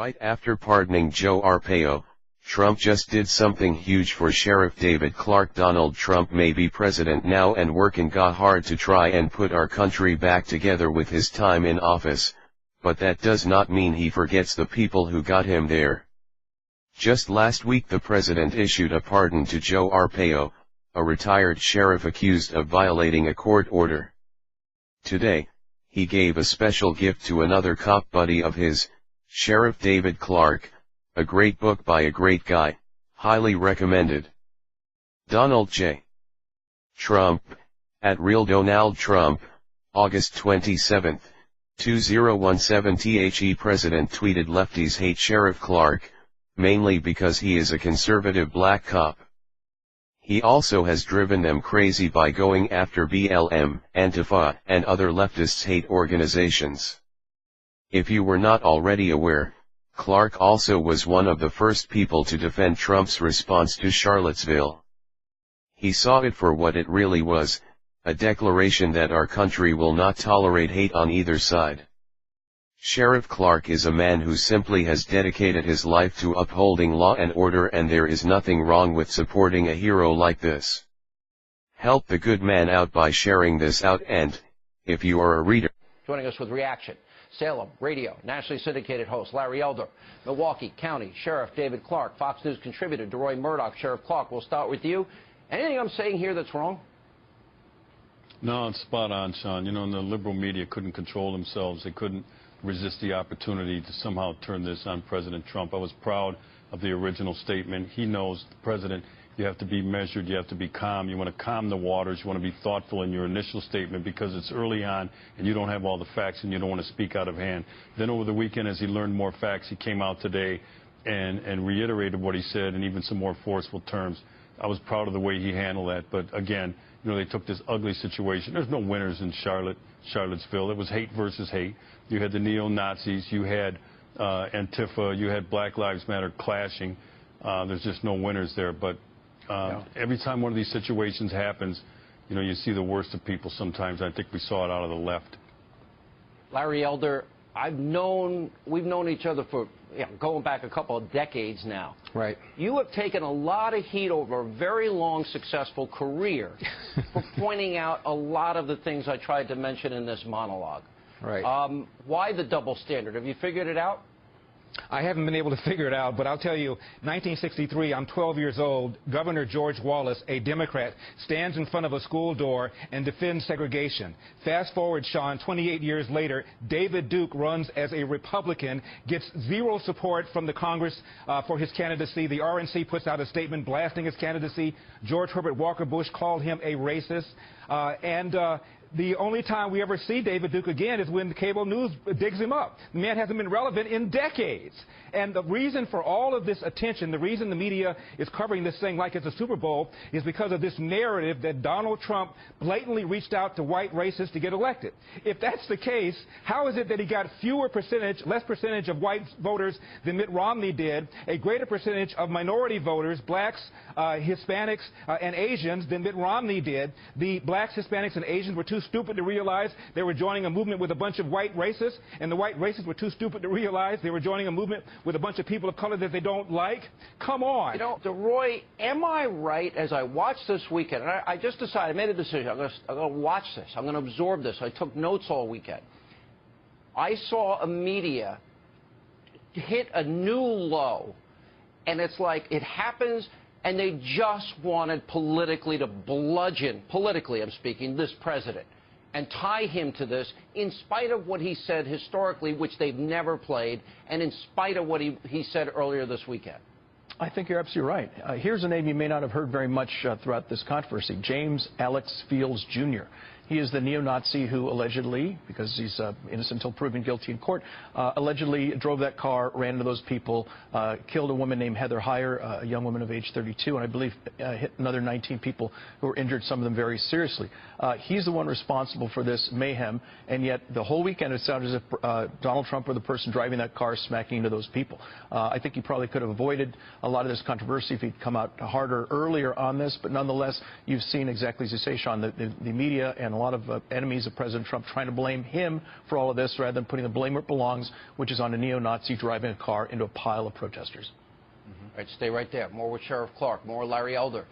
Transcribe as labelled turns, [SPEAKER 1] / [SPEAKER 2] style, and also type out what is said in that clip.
[SPEAKER 1] Right after pardoning Joe Arpaio, Trump just did something huge for Sheriff David Clarke. Donald Trump may be president now and working hard to try and put our country back together with his time in office, but that does not mean he forgets the people who got him there. Just last week the president issued a pardon to Joe Arpaio, a retired sheriff accused of violating a court order. Today, he gave a special gift to another cop buddy of his, Sheriff David Clarke, a great book by a great guy, highly recommended. Donald J. Trump, at Real Donald Trump, August 27, 2017. The president tweeted lefties hate Sheriff Clarke, mainly because he is a conservative black cop. He also has driven them crazy by going after BLM, Antifa, and other leftists' hate organizations. If you were not already aware, Clarke also was one of the first people to defend Trump's response to Charlottesville. He saw it for what it really was, a declaration that our country will not tolerate hate on either side. Sheriff Clarke is a man who simply has dedicated his life to upholding law and order, and there is nothing wrong with supporting a hero like this. Help the good man out by sharing this out, and, if you are a reader.
[SPEAKER 2] Joining us with reaction, Salem radio nationally syndicated host Larry Elder, Milwaukee County Sheriff David Clarke, Fox News contributor DeRoy Murdoch. Sheriff Clarke, we'll start with you. Anything I'm saying here that's wrong?
[SPEAKER 3] No, it's spot on, Sean. You know, the liberal media couldn't control themselves. They couldn't resist the opportunity to somehow turn this on President Trump. I was proud of the original statement. He knows, the president, you have to be measured, you have to be calm, you want to calm the waters, you want to be thoughtful in your initial statement because it's early on and you don't have all the facts and you don't want to speak out of hand. Then over the weekend, as he learned more facts, he came out today and reiterated what he said in even some more forceful terms. I was proud of the way he handled that, but again, you know, they took this ugly situation. There's no winners in Charlottesville. It was hate versus hate. You had the neo-Nazis, you had Antifa, you had Black Lives Matter clashing. There's just no winners there, but every time one of these situations happens, you know, you see the worst of people sometimes. I think we saw it out of the left.
[SPEAKER 2] Larry Elder, we've known each other for going back a couple of decades now.
[SPEAKER 4] Right.
[SPEAKER 2] You have taken a lot of heat over a very long, successful career for pointing out a lot of the things I tried to mention in this monologue.
[SPEAKER 4] Right.
[SPEAKER 2] Why the double standard? Have you figured it out?
[SPEAKER 4] I haven't been able to figure it out, but I'll tell you, 1963, I'm 12 years old. Governor George Wallace, a Democrat, stands in front of a school door and defends segregation. Fast forward, Sean, 28 years later, David Duke runs as a Republican, gets zero support from the Congress for his candidacy. The RNC puts out a statement blasting his candidacy. George Herbert Walker Bush called him a racist. The only time we ever see David Duke again is when the cable news digs him up. The man hasn't been relevant in decades. And the reason for all of this attention, the reason the media is covering this thing like it's a Super Bowl, is because of this narrative that Donald Trump blatantly reached out to white racists to get elected. If that's the case, how is it that he got less percentage of white voters than Mitt Romney did, a greater percentage of minority voters, blacks, Hispanics, and Asians than Mitt Romney did? The blacks, Hispanics, and Asians were too stupid to realize they were joining a movement with a bunch of white racists, and the white racists were too stupid to realize they were joining a movement with a bunch of people of color that they don't like. Come on.
[SPEAKER 2] You know, DeRoy, am I right as I watched this weekend? And I just decided, I made a decision. I'm going to watch this. I'm going to absorb this. I took notes all weekend. I saw a media hit a new low, and it's like it happens, and they just wanted politically to bludgeon, politically I'm speaking, this president and tie him to this in spite of what he said historically, which they've never played, and in spite of what he said earlier this weekend.
[SPEAKER 5] I think you're absolutely right. Here's a name you may not have heard very much throughout this controversy, James Alex Fields, Jr. He is the neo-Nazi who allegedly, because he's innocent until proven guilty in court, allegedly drove that car, ran into those people, killed a woman named Heather Heyer, a young woman of age 32, and I believe hit another 19 people who were injured, some of them very seriously. He's the one responsible for this mayhem, and yet the whole weekend it sounded as if Donald Trump were the person driving that car, smacking into those people. I think he probably could have avoided a lot of this controversy if he'd come out harder earlier on this, but nonetheless, you've seen exactly as you say, Sean, the media and and a lot of enemies of President Trump trying to blame him for all of this rather than putting the blame where it belongs, which is on a neo-Nazi driving a car into a pile of protesters.
[SPEAKER 2] All right, stay right there. More with Sheriff Clarke. More Larry Elder.